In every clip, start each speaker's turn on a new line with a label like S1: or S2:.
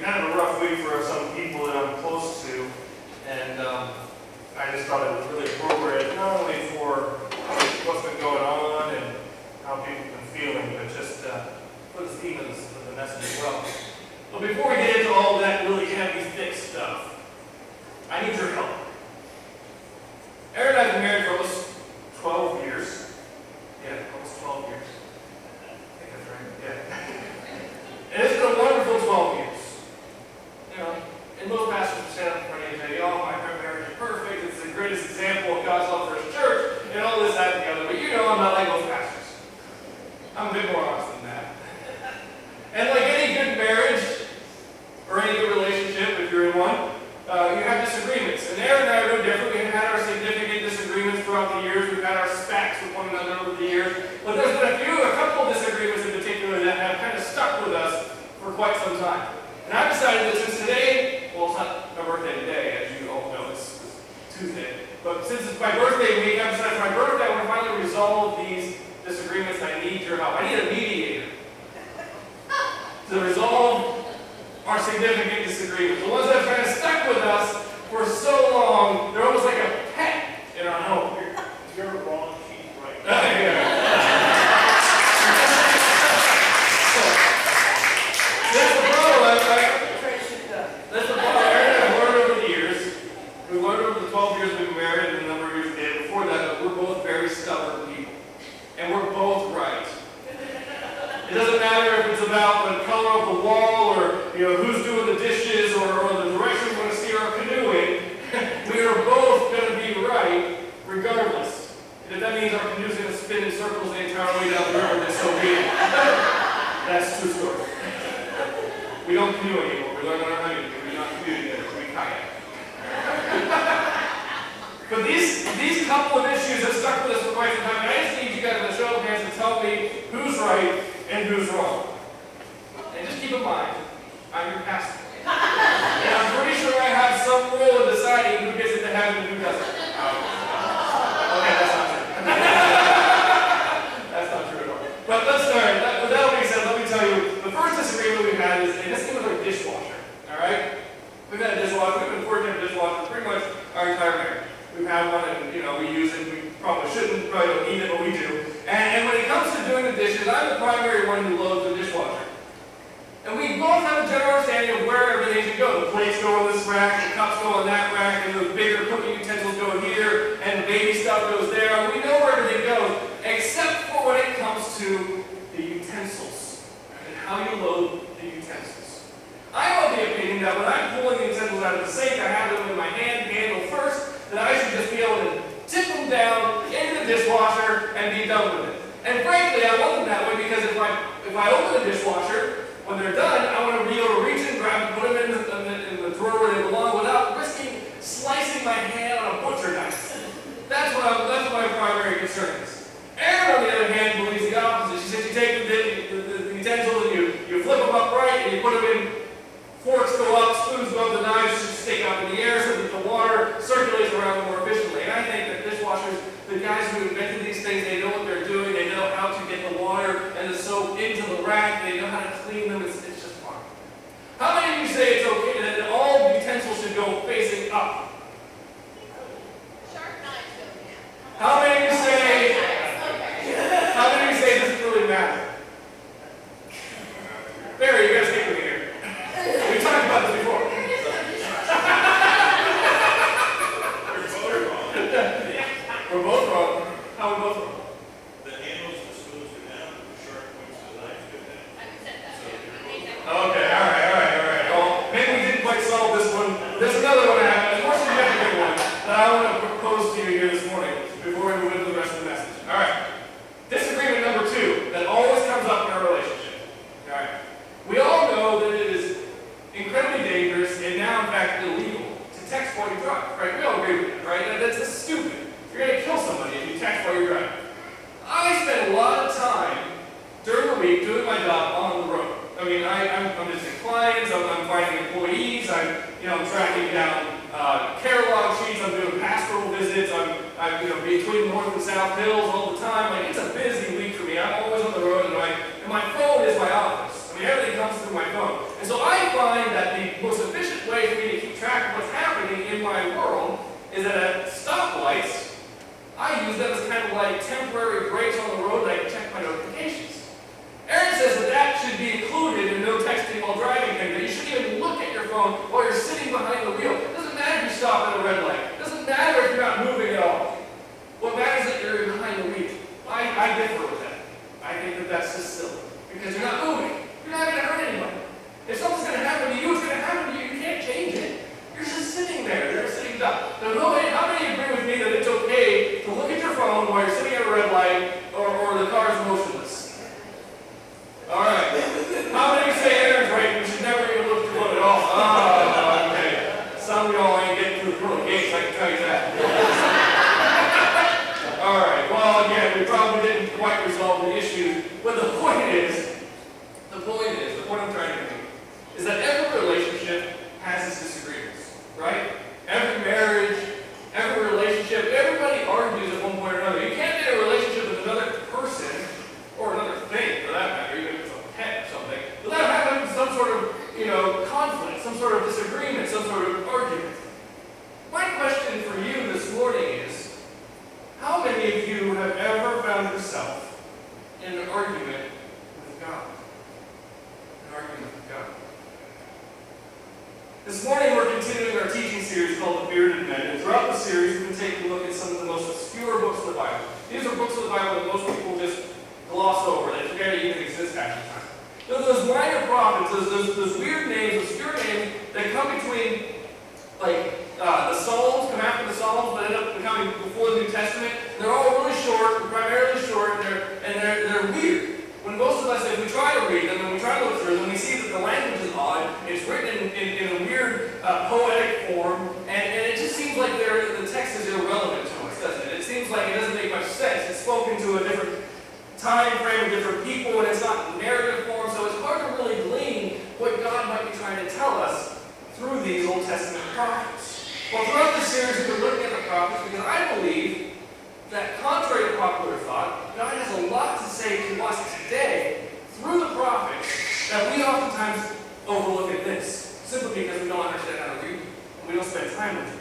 S1: kind of a rough week for some people that I'm close to, and I just thought it was really appropriate, not only for what's been going on and how people have been feeling, but just for the theme of the message as well. But before we get into all that really heavy, thick stuff, I need your help. Aaron and I have been married for almost 12 years. Yeah, almost 12 years. I think that's right. Yeah. And it's been a wonderful 12 years. You know, and most pastors will stand up in front of you and say, oh, my marriage is perfect. It's the greatest example of God's love for His church, and all this, that, and the other. But you know I'm not like most pastors. I'm a bit more honest than that. And like any good marriage, or any good relationship, if you're in one, you have disagreements. And Aaron and I are no different. We've had our significant disagreements throughout the years. We've had our spats with one another over the years. But there's been a couple of disagreements in particular that have kind of stuck with us for quite some time. And I've decided that since today, well, it's not my birthday today, as you all know, it's Tuesday. But since it's my birthday week, I've decided for my birthday, I want to finally resolve these disagreements, and I need your help. I need a mediator to resolve our significant disagreements. The ones that have kind of stuck with us for so long, they're almost like a pet in our home.
S2: You're wrong, she's right.
S1: That's the problem. That's the problem. Aaron and I have learned over the years. We've learned over the 12 years we've been married and the number of years we did. Before that, we're both very stubborn people. And we're both right. It doesn't matter if it's about the color of the wall or who's doing the dishes or the direction we're going to steer our canoe in. We are both going to be right regardless. And if that means our canoe's going to spin in circles the entire way down the river, then so be it. That's true story. We don't canoe anymore. We learned on our honeymoon. We're not canoeing together. We kayak. But these couple of issues have stuck with us for quite some time. And I just need you guys in the show of hands to tell me who's right and who's wrong. And just keep in mind, I'm your pastor. And I'm pretty sure I have some role in deciding who gets into heaven and who doesn't. Okay, that's not true. That's not true at all. But let's start. With that being said, let me tell you, the first disagreement we've had is, and this thing with our dishwasher. Alright? We've had a dishwasher. We've been fortunate to have a dishwasher pretty much our entire marriage. We've had one and, we use it. We probably shouldn't, probably don't need it, but we do. And when it comes to doing the dishes, I'm the primary one who loves the dishwasher. And we both have a general understanding of where everything should go. The plates go on this rack, the cups go on that rack, and the bigger cooking utensils go here, and the baby stuff goes there. And we know where everything goes, except for when it comes to the utensils and how you load the utensils. I'm of the opinion that when I'm pulling the utensils out of the sink, I have them in my handle first, that I should just be able to tip them down into the dishwasher and be done with it. And frankly, I want them that way because if I open the dishwasher, when they're done, I want to be able to reach in, grab them, put them in the drawer where they belong without risking slicing my hand on a butcher knife. That's my primary concern is. Erin, on the other hand, believes the opposite. She says you take the utensils and you flip them upright and you put them in. Forks go up, spoons go up, the knives should stick up in the air so that the water circulates around more efficiently. And I think that dishwashers, the guys who invented these things, they know what they're doing. They know how to get the water and the soap into the rack. They know how to clean them. It's just fun. How many of you say it's okay that all utensils should go facing up?
S3: Sharp knives go down.
S1: How many of you say? How many of you say it doesn't really matter? Barry, you gotta stick with me here. We talked about this before. We're both wrong. How are we both wrong?
S2: The handles of the spoons go down, the sharp points of the knives go down.
S3: I said that.
S1: Okay, all right. Well, maybe we didn't quite solve this one. There's another one I have, a more significant one that I want to propose to you here this morning before we move into the rest of the message. All right. Disagreement number 2 that always comes up in our relationship. All right. We all know that it is incredibly dangerous and now, in fact, illegal to text while you drive. Right? We all agree with that, right? That's just stupid. You're going to kill somebody if you text while you're driving. I spend a lot of time during the week doing my job on the road. I mean, I'm visiting clients, I'm finding employees, I'm tracking down care log sheets, I'm doing pastoral visits, I'm between North and South Hills all the time. Like, it's a busy week for me. I'm always on the road, and my phone is my office. I mean, everything comes through my phone. And so I find that the phone while you're sitting behind the wheel. It doesn't matter if you stop at a red light. It doesn't matter if you're not moving at all. What matters is that you're behind the wheel. I differ with that. I think that that's just silly. Because you're not moving. You're not going to hurt anybody. If something's going to happen to you, it's going to happen to you. You can't change it. You're just sitting there. You're sitting down. Now, how many agree with me that it's okay to look at your phone while you're sitting at a red light or the car's motionless? All right. How many say Aaron's right? We should never even look at your phone at all. Oh, okay. Some of y'all ain't getting through the pearly gates, I can tell you that. All right. Well, again, we probably didn't quite resolve the issue. But the point I'm trying to make, is that every relationship has its disagreements, right? Every marriage, every relationship, everybody argues at one point or another. You can't get a relationship with another person, or another thing for that matter, even if it's a pet or something, without having some sort of, conflict, some sort of disagreement, some sort of argument. My question for you this morning is, how many of you have ever found yourself in an argument with God? An argument with God. This morning we're continuing our teaching series called The Bearded Men, and throughout the series we've been taking a look at some of the most obscure books of the Bible. These are books of the Bible that most people just gloss over. They forget it even exists half the time. Those minor prophets, those weird names, obscure names that come between, the Psalms, come after the Psalms, but end up coming before the New Testament. They're all really short, primarily short, and they're weird. When most of us, if we try to read them and we try to look through them, we see that the language is odd. It's written in a weird poetic form, and it just seems like the text is irrelevant to us, doesn't it? It seems like it doesn't make much sense. It's spoken to a different time frame of different people, and it's not in narrative form, so it's hard to really glean what God might be trying to tell us through these Old Testament prophets. Well, throughout this series, we've been looking at the prophets because I believe that, contrary to popular thought, God has a lot to say to us today through the prophets that we oftentimes overlook at this, simply because we don't understand how to read and we don't spend time with it.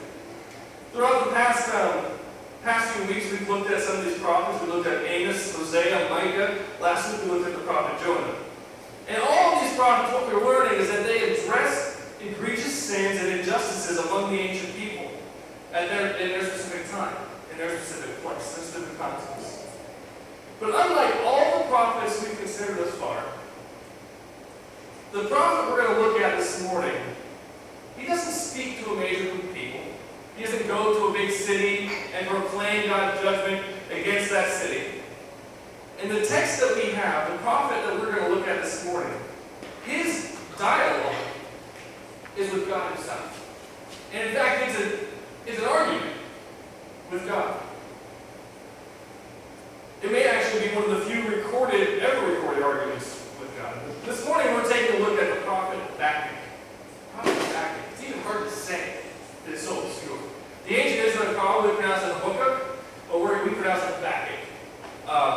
S1: Throughout the past few weeks, we've looked at some of these prophets. We looked at Amos, Hosea, Micah. Last week, we looked at the prophet Jonah. And all of these prophets, what we're learning is that they address egregious sins and injustices among the ancient people in their specific time, in their specific place, their specific context. But unlike all the prophets we've considered thus far, the prophet we're going to look at this morning, he doesn't speak to a major group of people. He doesn't go to a big city and proclaim God's judgment against that city. In the text that we have, the prophet that we're going to look at this morning, his dialogue is with God himself. And in fact, it's an argument with God. It may actually be one of the few ever recorded arguments with God. This morning we're taking a look at the prophet Habakkuk. Prophet Habakkuk. It's even hard to say. It's so obscure. The ancient Israelites probably pronounced it Habakkuk, but we pronounce it Habakkuk.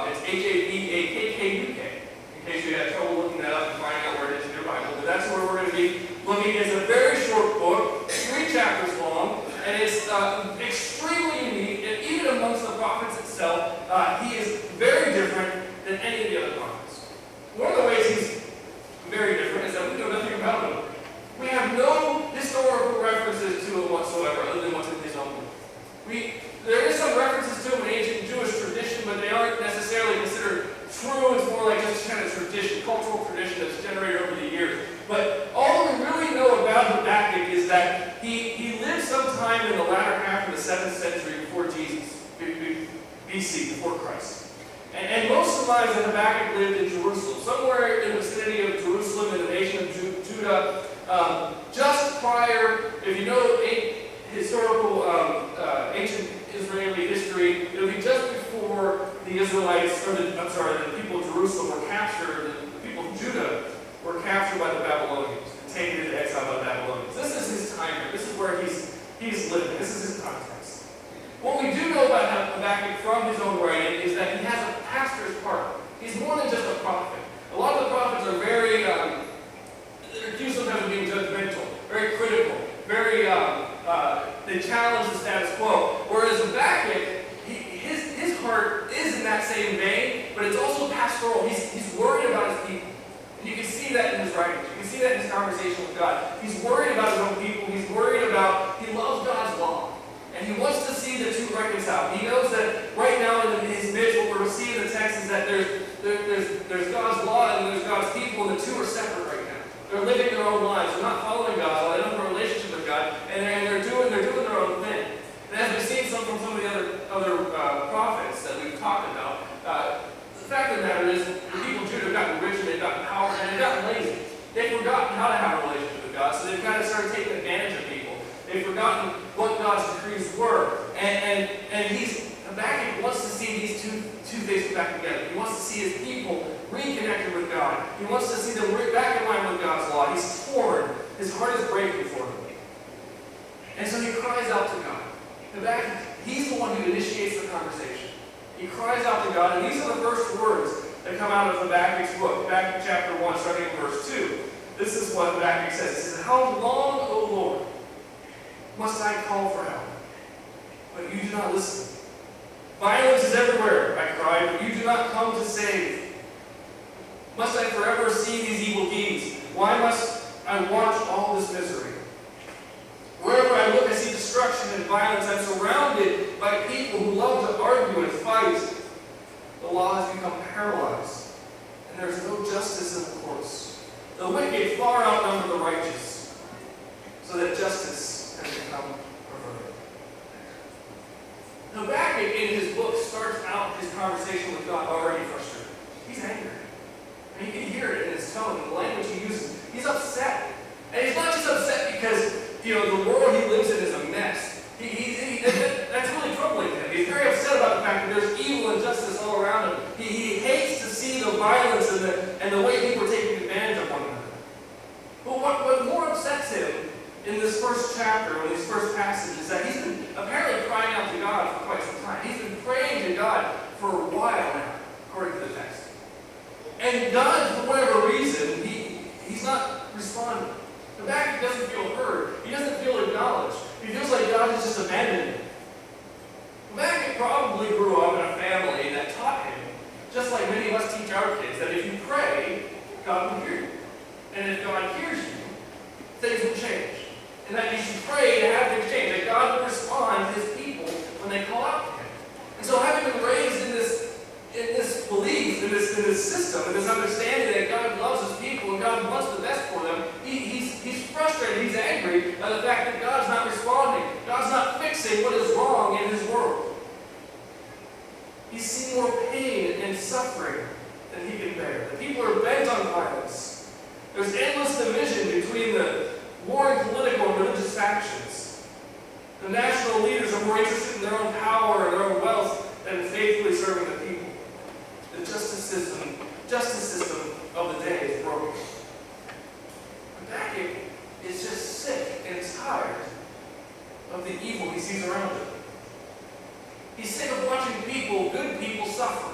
S1: It's Habakkuk, in case you had trouble looking that up and finding out where it is in your Bible. But that's where we're going to be looking. It's a very short book, 3 chapters long, and it's extremely unique. And even amongst the prophets itself, he is very different than any of the other prophets. One of the ways he's very different is that we know nothing about him. We have no historical references to him whatsoever, other than what's in his own book. There is some references to him in ancient Jewish tradition, but they aren't necessarily considered true. It's more like just kind of tradition, cultural tradition that's generated over the years. But all we really know about Habakkuk is that he lived sometime in the latter half of the 7th century before Jesus, BC, before Christ. And most surmise that Habakkuk lived in Jerusalem, somewhere in the vicinity of Jerusalem in the nation of Judah, just prior, if you know historical ancient Israeli history, it would be just before the Israelites, the people of Jerusalem were captured, the people of Judah were captured by the Babylonians and taken into exile by the Babylonians. This is his time here. This is where he's living. This is his context. What we do know about Habakkuk from his own writing is that he has a pastor's heart. He's more than just a prophet. A lot of the prophets are very, they're accused sometimes of being judgmental, very critical, very, they challenge the status quo. Whereas Habakkuk, his heart is in that same vein, but it's also pastoral. He's worried about his people. And you can see that in his writings. You can see that in his conversation with God. He's worried about his own people. He loves God's law. And he wants to see the two reconciled. He knows that right now in his midst, what we're seeing in the text is that there's God's law and there's God's people, and the two are separate right now. They're living their own lives. They're not following God's law. They don't have a relationship with God, and they're doing their own thing. And as we've seen from some of the other prophets that we've talked about, the fact of the matter is the people of Judah have gotten rich and they've gotten power and they've gotten lazy. They've forgotten how to have a relationship with God, so they've kind of started taking advantage of people. They've forgotten what God's decrees were. And Habakkuk wants to see these two things come back together. He wants to see his people reconnected with God. He wants to see them back in line with God's law. He's torn. His heart is breaking for him. And so he cries out to God. Habakkuk, he's the one who initiates the conversation. He cries out to God, and these are the first words that come out of Habakkuk's book, Habakkuk chapter 1, starting in verse 2. This is what Habakkuk says. He says, "How long, O Lord, must I call for help, but you do not listen? Violence is everywhere, I cried, but you do not come to save. Must I forever see these evil deeds? Why must I watch all this misery? Wherever I look, I see destruction and violence. I'm surrounded by people who love to argue and fight. The law has become paralyzed, and there is no justice in the courts. The wicked far outnumber the righteous, so that justice has become perverted." Habakkuk in his book starts out his conversation with God already frustrated. He's angry. And you can hear it in his tone, in the language he uses. He's upset. And he's not just upset because, the world he lives in is a mess. That's really troubling to him. He's very upset about the fact that there's evil and injustice all around him. He hates to see the violence and the way people are taking advantage of one another. But what more upsets him in this first chapter, in this first passage, is that he's been apparently crying out to God for quite some time. He's been praying to God for a while now, according to the text. And God, for whatever reason, he's not responding. Habakkuk doesn't feel heard. He doesn't feel acknowledged. He feels like God has just abandoned him. Habakkuk probably grew up in a family that taught him, just like many of us teach our kids, that if you pray, God will hear you. And if God hears you, things will change. And that you should pray to have things change. That God will respond to his people when they call out to him. And so having been raised in this belief, in this system, in this understanding that God loves his people and God wants the best for them, he's frustrated, he's angry by the fact that God's not responding. God's not fixing what is wrong in his world. He's seen more pain and suffering than he can bear. The people are bent on violence. There's endless division between the warring political and religious factions. The national leaders are more interested in their own power and their own wealth than faithfully serving the people. The justice system of the day is broken. Habakkuk is just sick and tired of the evil he sees around him. He's sick of watching good people suffer.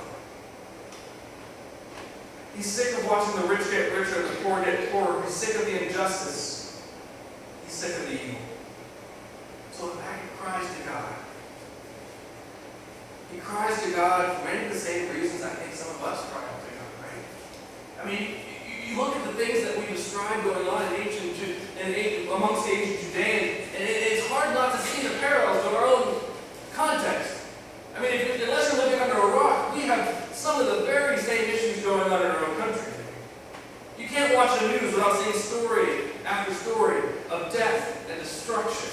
S1: He's sick of watching the rich get richer and the poor get poorer. He's sick of the injustice. He's sick of the evil. So Habakkuk cries to God. He cries to God for many of the same reasons I think some of us cry out to God, right? I mean, you look at the things that we describe going on amongst the ancient Judeans, and it's hard not to see the parallels of our own context. I mean, unless you're living under a rock, we have some of the very same issues going on in our own country. You can't watch the news without seeing story after story of death and destruction.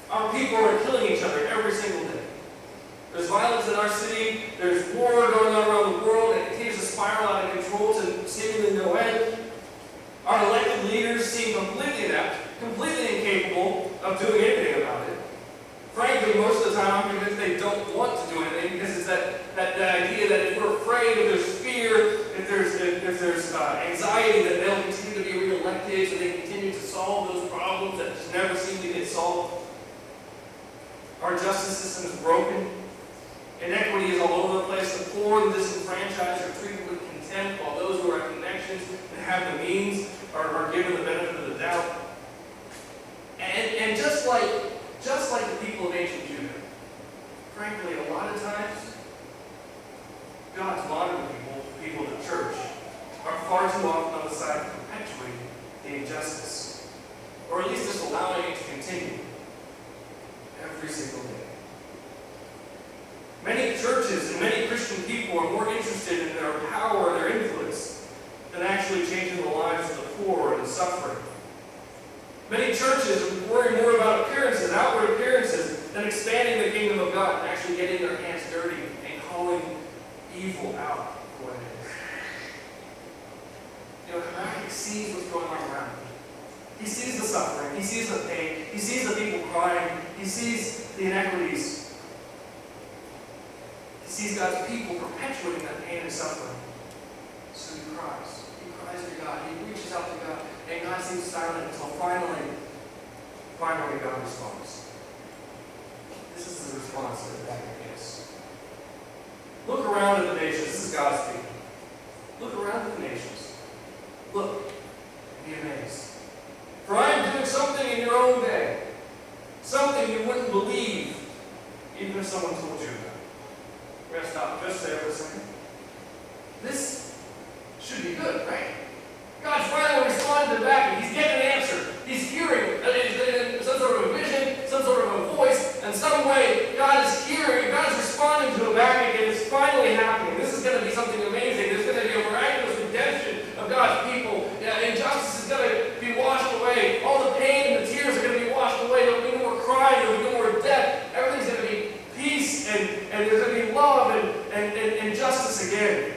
S1: Our people are killing each other every single day. There's violence in our city, there's war going on around the world, and it continues to spiral out of control to seemingly no end. Our elected leaders seem completely inept, completely incapable of doing anything about it. Frankly, most of the time I'm convinced they don't want to do anything because it's that idea that if we're afraid, if there's fear, if there's anxiety, that they'll continue to be re-elected, so they continue to solve those problems that just never seem to get solved. Our justice system is broken. Inequity is all over the place. The poor and disenfranchised are treated with contempt, while those who are in connections and have the means are given the benefit of the doubt. And just like the people of ancient Judah, frankly, a lot of times, God's modern people, the church, are far too often on the side of perpetuating and suffering. Many churches worry more about appearances, outward appearances, than expanding the kingdom of God and actually getting their hands dirty and calling evil out for what it is. You know, Habakkuk sees what's going on around him. He sees the suffering. He sees the pain. He sees the people crying. He sees the inequities. He sees God's people perpetuating that pain and suffering. So he cries. He cries to God. He reaches out to God. And God seems silent until finally God responds. This is the response that Habakkuk gives. Look around at the nations. This is God's people. Look around at the nations. Look and be amazed. For I am doing something in your own day. Something you wouldn't believe even if someone told you about it. We're going to stop just there for a second. This should be good, right? God finally responded to Habakkuk. He's getting an answer. He's hearing some sort of a vision, some sort of a voice, and some way God is hearing, God is responding to Habakkuk, and it's finally happening. This is going to be something amazing. There's going to be a miraculous redemption of God's people. Injustice is going to be washed away. All the pain and the tears are going to be washed away. There will be no more crying. There will be no more death. Everything's going to be peace, and there's going to be love and justice again.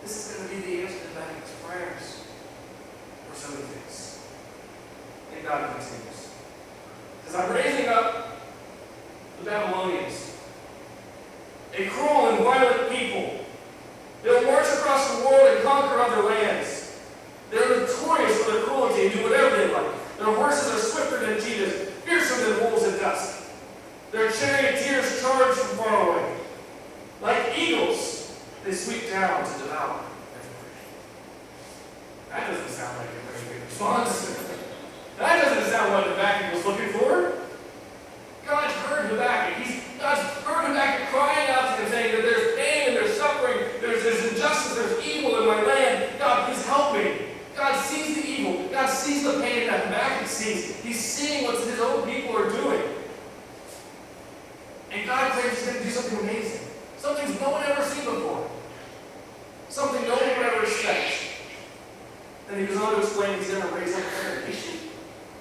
S1: This is going to be the answer to Habakkuk's prayers for so many things. And God continues. He says, I'm raising up the Babylonians, a cruel and violent people. They'll march across the world and conquer other lands. They're notorious for their cruelty and do whatever they like. Their horses are swifter than cheetahs, fiercer than wolves at dusk. Their charioteers charge from far away. Like eagles, they sweep down to devour. That doesn't sound like a very good response. That doesn't sound what Habakkuk was looking for. God heard Habakkuk. God's heard Habakkuk crying out to him, saying that there's pain and there's suffering, there's injustice, there's evil in my land. God, please help me. God sees the evil. God sees the pain that Habakkuk sees. He's seeing what his own people are doing. And God claims he's going to do something amazing. Something no one ever seen before. Something no one would ever expect. And he goes on to explain he's going to raise up a nation.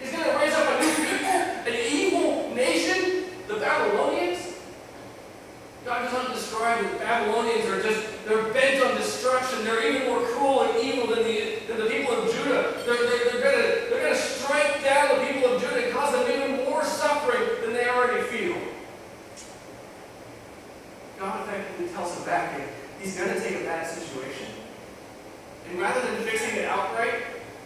S1: He's going to raise up a new people, an evil nation, the Babylonians. God goes on to describe that the Babylonians are they're bent on destruction. They're even more cruel and evil than the people of Judah. They're going to strike down the people of Judah and cause them even more suffering than they already feel. God effectively tells Habakkuk he's going to take a bad situation, and rather than fixing it outright,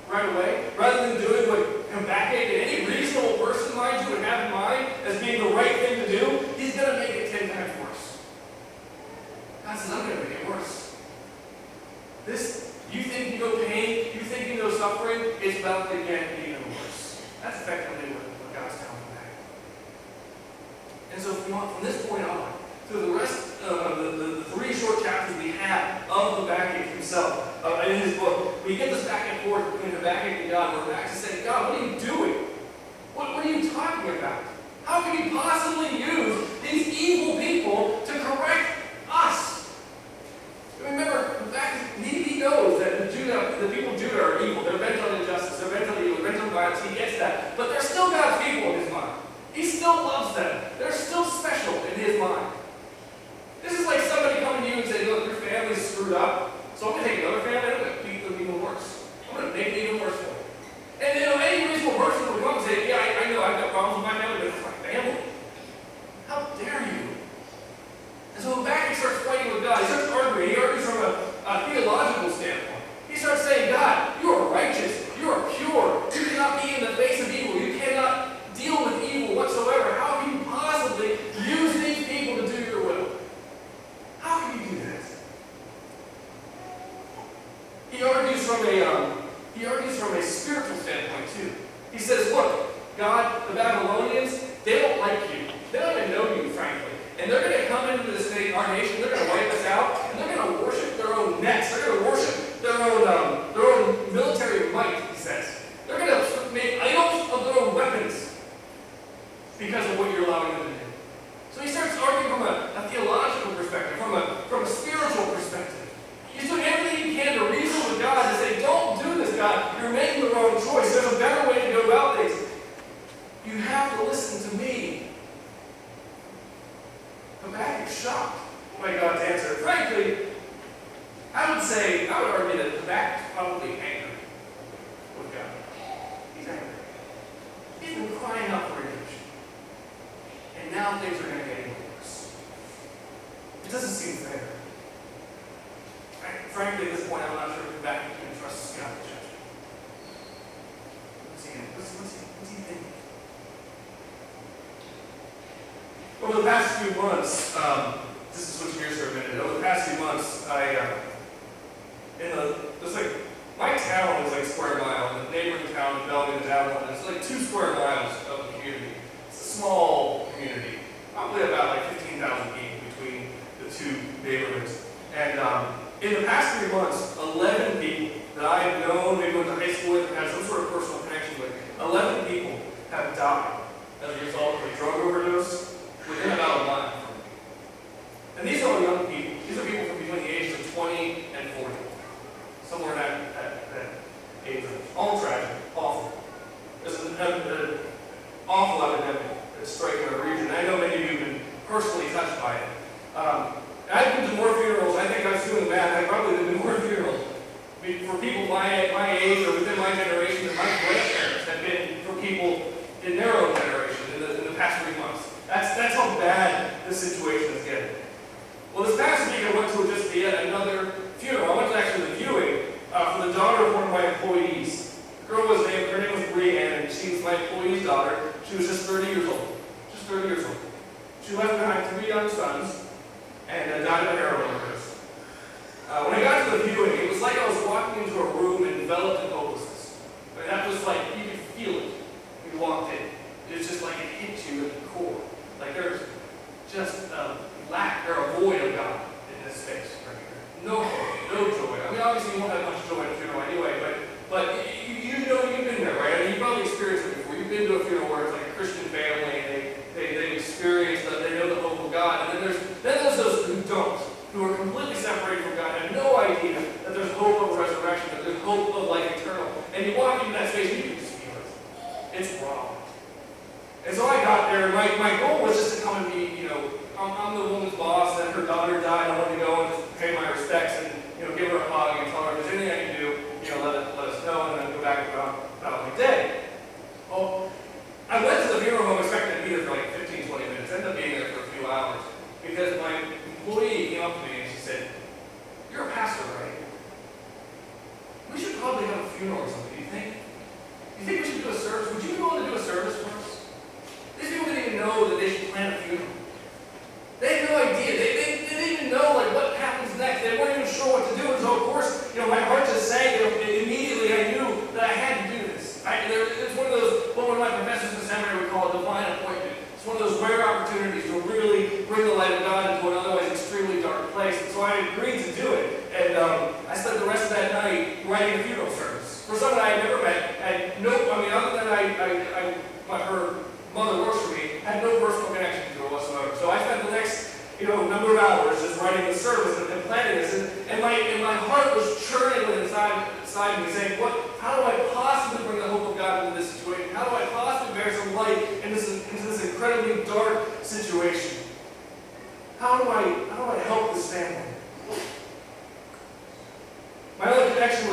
S1: right away, rather than doing what Habakkuk and any reasonable person, mind you, would have in mind as being the right thing to do, he's going to make it 10 times worse. God says, I'm going to make it worse. You think you know pain, you think you know suffering, it's about to get even worse. That's effectively what God's telling Habakkuk. And so from this point on, through the rest of the 3 short chapters we have of Habakkuk himself, in his book, we get this back and forth between Habakkuk and God, where Habakkuk is saying, God, what are you doing? What are you talking about? How can you possibly use these evil people to correct us? Remember, Habakkuk, he knows that the people of Judah are evil. They're bent on injustice. They're bent on evil. They're bent on violence. He gets that. But they're still God's people in his mind. He still loves them. They're still special in his mind. This is like somebody coming to you and saying, look, your family's screwed up, so I'm going to take another family and I'm going to beat them even worse. I'm going to make it even worse for them. And any reasonable person would come and say, yeah, I know I've got problems with my family, but it's my family. How dare you? And so Habakkuk starts fighting with God. He starts arguing. He argues from a theological standpoint. He starts saying, God, you are righteous. You are pure. You cannot be in the face of evil. You cannot deal with evil whatsoever. How can you possibly use these people to do your will? How can you do that? He argues from a spiritual standpoint too. He says, look, God, the Babylonians, they don't like you. They don't even know you, frankly. And they're going to come into this our nation, they're going to wipe us out, and they're going to worship their own necks. They're going to worship their own military might, he says. They're going to make idols of their own weapons because of what you're allowing them to do. So he starts arguing from a theological perspective, from a spiritual perspective. He's doing everything he can to reason with God to say, don't do this, God. You're making the wrong choice. There's a better way to go about things. You have to listen to me. Habakkuk's shocked by God's answer. Frankly, I would argue that Habakkuk's probably angry with God. He's angry. He's been crying out for redemption. And now things are going to get even worse. It doesn't seem fair. Frankly, at this point, I'm not sure if Habakkuk can trust God to judge him. What's he thinking? Over the past few months, just to switch gears for a minute, over the past few months, my town is like square mile, the neighboring town, Bellevue, is out, it's like 2 square miles of a community. It's a small community, probably about like 15,000 people between the 2 neighborhoods. And in the past 3 months, 11 people that I have known, maybe went to high school with, had some sort of personal connection with, 11 people have died as a result of a drug overdose within about a mile from me. And these are all young people. These are people from between the ages of 20 and 40. Somewhere in that age range. All tragic, awful. There's an awful epidemic that's striking our region. I know many of you have been personally touched by it. I've been to more funerals. I think I was doing the math. I've probably been to more funerals for people my age or within my generation than my grandparents have been for people in their own generation in the past 3 months. That's how bad this situation is getting. Well, this past week I went to just yet another funeral. I went to actually the viewing for the daughter of one of my employees. The girl her name was Brianne, and she was my employee's daughter. She was just 30 years old. Just 30 years old. She left behind 3 young sons and died of a heroin overdose. When I got to the viewing, it was like I was walking into a room enveloped in hopelessness. I mean, that was like, you could feel it when you walked in. It's just like it hit you at the core. Like there's just a lack or a void of God in this space right here. No hope, no joy. I mean, obviously you won't have much joy at a funeral anyway, but you know you've been there, right? I mean, you've probably experienced it before. You've been to a funeral where it's like a Christian family and they experience that, they know the hope of God. And then there's those who don't, who are completely separated from God, have no idea that there's hope of resurrection, that there's hope of life eternal. And you walk into that space and you can just feel it. It's wrong. And so I got there, and my goal was just to come and be, I'm the woman's boss, and her daughter died. I wanted to go and just pay my respects and, give her a hug and tell her if there's anything I can do, let us know, and then go back about my day. Well, I went to the funeral home expecting to be there for like 15, 20 minutes. Ended up being there for a few hours because my employee came up to me and she said, "You're a pastor, right? We should probably have a funeral or something, do you think? Do you think we should do a service? Would you be willing to do a service for us?" These people didn't even know that they should plan a funeral. They had no idea. They didn't even know what happens next. They weren't even sure what to do. And so, of course, my heart just sank. Immediately, I knew that I had to do this. It's one of those, what one of my professors in seminary would call a divine appointment. It's one of those rare opportunities to really bring the light of God into an otherwise extremely dark place. And so I agreed to do it. And I spent the rest of that night writing a funeral service for someone I had never met. Other than her mother works for me, had no personal connection to her whatsoever. So I spent the next, number of hours just writing the service and planning this, and my heart was churning inside me, saying, how do I possibly bring the hope of God into this situation? How do I possibly bear some light into this incredibly dark situation? How do I help this family? My only connection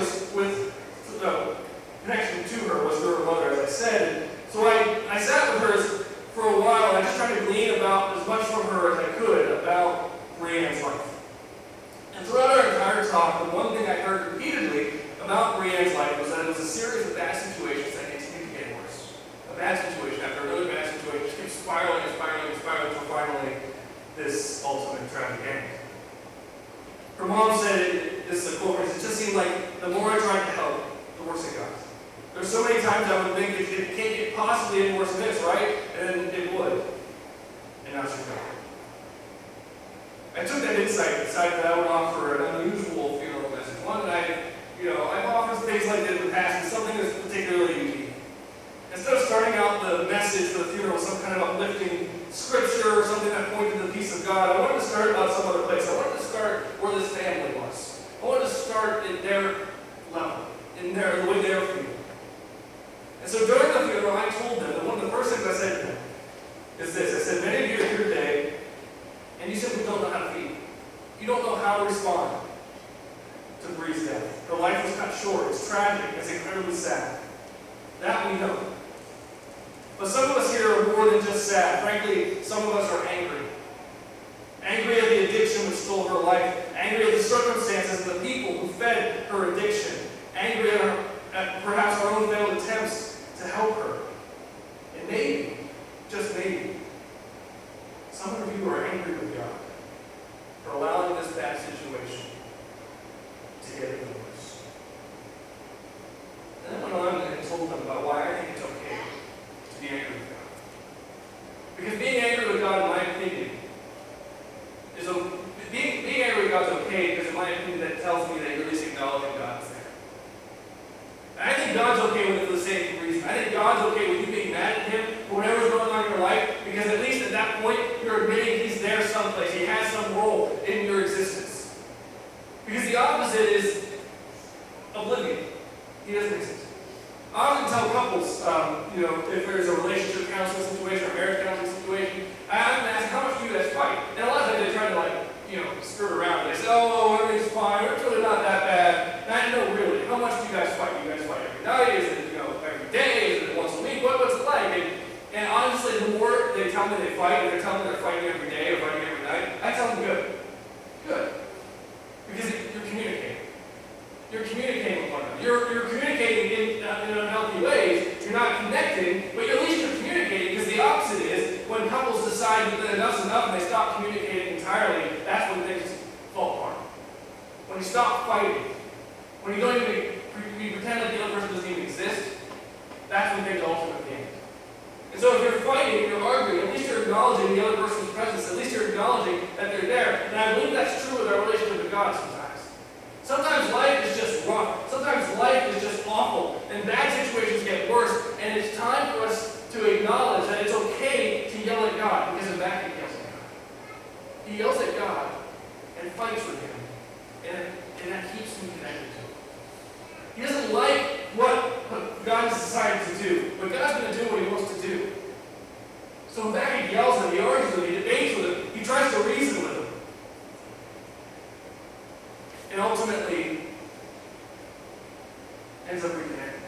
S1: connection to her was through her mother, as I said. And so I sat with her for a while, and I just tried to glean about as much from her as I could about Brianne's life. And throughout our entire talk, the one thing I heard repeatedly about Brianne's life was that it was a series of bad situations that continued to get worse. A bad situation after another bad situation just keeps spiraling until finally this ultimate tragic end. Her mom said, this is a quote, it just seemed like the more I tried to help, the worse it got. There's so many times I would think it can't get possibly any worse than this, right? And then it would. And now she's gone. I took that insight and decided that I would offer an unusual funeral message. One that I've offered things like this in the past, but something that's particularly unique. Instead of starting out the message for the funeral with some kind of uplifting scripture or something that pointed to the peace of God, I wanted to start about some other place. I wanted to start where this family was. I wanted to start at their level, in the way they were feeling. That we know. But some of us here are more than just sad. Frankly, some of us are angry. Angry at the addiction which stole her life. Angry at the circumstances and the people who fed her addiction. Angry at perhaps our own failed attempts to help her. And maybe, just maybe, some of you are angry with God for allowing this bad situation to get even worse. And I went on and told them about why I think it's okay to be angry with God. Because being angry with God, in my opinion, being angry with God is okay because, in my opinion, that tells me that you're at least acknowledging God is there. And I think God's okay with it for the same reason. I think God's okay with you being mad at Him for whatever's going on in your life, because at least at that point, you're admitting He's there someplace. He has some role in your existence. Because the opposite is oblivion. He doesn't exist. I often tell couples, if there's a relationship counseling situation or marriage counseling situation, I often ask, how much do you guys fight? And a lot of times they try to skirt around. They say, oh, everything's fine, it's really not that bad. And I know really, how much do you guys fight? Do you guys fight every night? Is it, every day? Is it once a week? What's it like? And honestly, the more they tell me they fight, and they're telling me they're fighting every day or fighting every night, I tell them good. Good. Because you're communicating. You're communicating with one another. You're communicating in unhealthy ways. You're not connecting, but at least you're communicating, because the opposite is when couples decide that enough's enough and they stop communicating entirely, that's when things fall apart. When you stop fighting, when you don't even you pretend like the other person doesn't even exist, that's when things ultimately end. And so if you're fighting, you're arguing, at least you're acknowledging the other person's presence, at least you're acknowledging that they're there. And I believe that's true with our relationship with God sometimes. Sometimes life is just rough. Sometimes life is just awful. And bad situations get worse. And it's time for us to acknowledge that it's okay to yell at God, because Habakkuk yells at God. He yells at God and fights with Him. And that keeps him connected to Him. He doesn't like what God has decided to do, but God's going to do what He wants to do. So Habakkuk yells at him, he argues with him, he debates with him, he tries to reason with him. And ultimately, ends up reconnecting.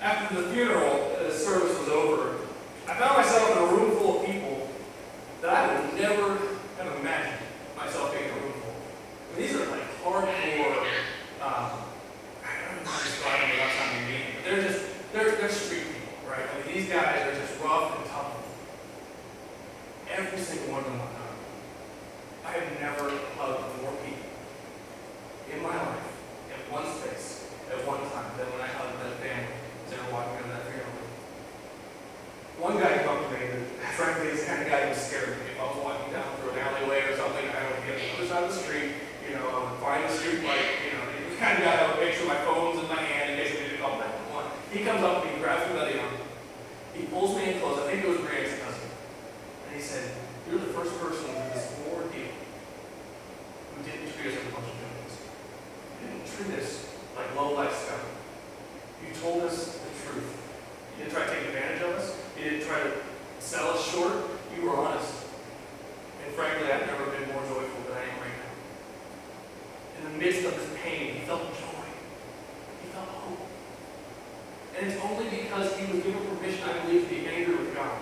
S1: After the funeral, the service was over, I found myself in a room full of people that I would never have imagined myself being in a room full of. I mean, these are like hardcore, I don't know how to describe them without sounding mean, but they're street people, right? I mean, these guys are just rough and tough. Every single one of them I know. I have never loved more people in my life, in one space, at one time, than when I hugged that family as they were walking out of that funeral. One guy came up to me, and frankly, this kind of guy was scared of me. If I was walking down through an alleyway or something, I would be on the other side of the street, I would find the street light, he was the kind of guy that would make sure my phone's in my hand in case I needed to call 911. He comes up to me, grabs me by the arm, he pulls me in close, I think it was Graham's cousin, and he said, "You're the first person in this whole ordeal who didn't treat us like a bunch of villains. You didn't treat us like low-life scum. You told us the truth. You didn't try to take advantage of us. You didn't try to sell us short. You were honest. And frankly, I've never been more joyful than I am right now." In the midst of his pain, he felt joy. He felt hope. And it's only because he was given permission, I believe, to be angry with God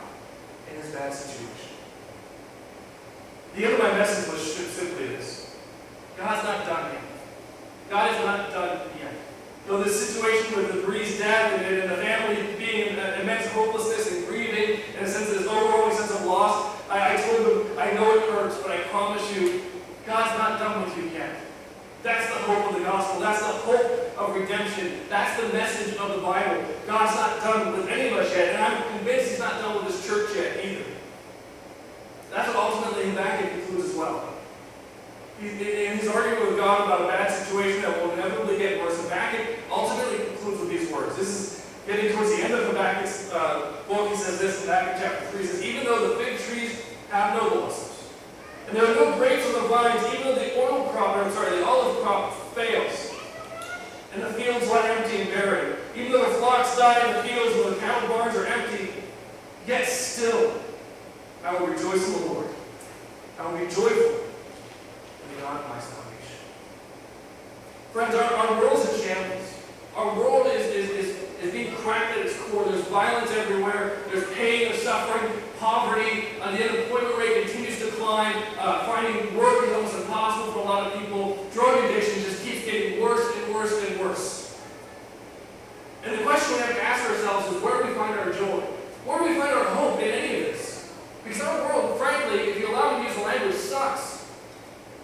S1: in his bad situation. The end of my message was simply this: God's not done yet. God is not done yet. Though this situation with the Bree's death and the family being in immense hopelessness and grieving, in a sense, this overwhelming sense of loss, I told them, I know it hurts, but I promise you, God's not done with you yet. That's the hope of the gospel. That's the hope of redemption. That's the message of the Bible. God's not done with any of us yet, and I'm convinced He's not done with this church yet either. That's what ultimately Habakkuk concludes as well. In his argument with God about a bad situation that will inevitably get worse, Habakkuk ultimately concludes with these words. This is getting towards the end of Habakkuk's book. He says this in Habakkuk chapter 3. He says, "Even though the fig trees have no blossoms, and there are no grapes on the vines, even though the olive crop fails, and the fields lie empty and barren, even though the flocks die in the fields and the cattle barns are empty, yet still I will rejoice in the Lord. I will be joyful in the God of my salvation." Friends, our world is in shambles. Our world is violence everywhere. There's pain, there's suffering, poverty. The unemployment rate continues to climb. Finding work is almost impossible for a lot of people. Drug addiction just keeps getting worse and worse and worse. And the question we have to ask ourselves is, where do we find our joy? Where do we find our hope in any of this? Because our world, frankly, if you allow me to use the language, sucks.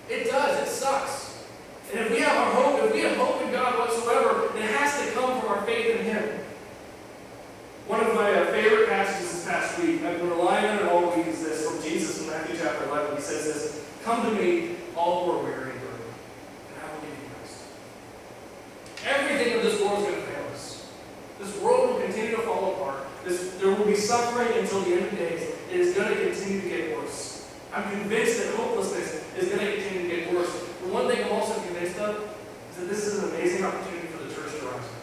S1: It does. It sucks. And if we have our hope, if we have hope in God whatsoever, it has to come from our faith in Him. One of my favorite passages this past week, I've been relying on it all week, is this from Jesus in Matthew chapter 11. He says this, "Come to me, all who are weary and burdened, and I will give you rest." Everything of this world is going to fail us. This world will continue to fall apart. There will be suffering until the end of days. It is going to continue to get worse. I'm convinced that hopelessness is going to continue to get worse. But one thing I'm also convinced of is that this is an amazing opportunity for the church to rise up.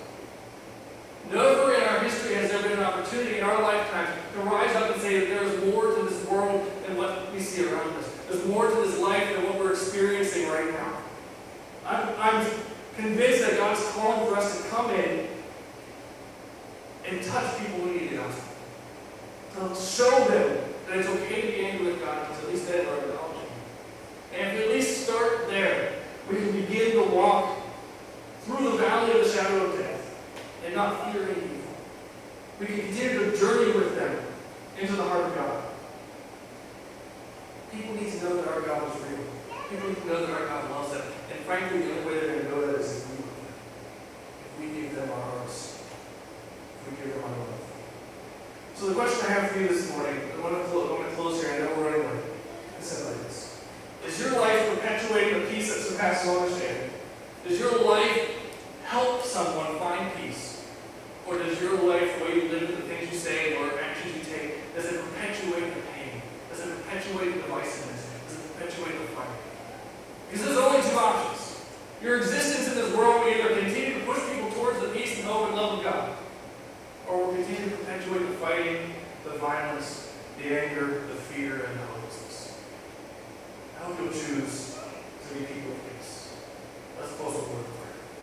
S1: Never in our history has there been an opportunity in our lifetime to rise up and say that there is more to this world than what we see around us. There's more to this life than what we're experiencing right now. I'm convinced that God's calling for us to come in and touch people who need the gospel. To show them that it's okay to be angry with God, because at least then we're acknowledging Him. And if we at least start there, we can begin to walk through the valley of the shadow of death and not fear any evil. We can continue to journey with them into the heart of God. People need to know that our God is real. People need to know that our God loves them. And frankly, the only way they're going to know that is if we love them. If we give them our hearts. If we give them our love. So the question I have for you this morning, I want to close here, I know we're running late. It's said like this. Is your life perpetuating the peace that surpasses all understanding? Does your life help someone find peace? Or does your life, the way you live, the things you say, or actions you take, does it perpetuate the pain? Does it perpetuate the divisiveness? Does it perpetuate the fight? Because there's only two options. Your existence in this world will either continue to push people towards the peace and hope and love of God, or will continue to perpetuate the fighting, the violence, the anger, the fear,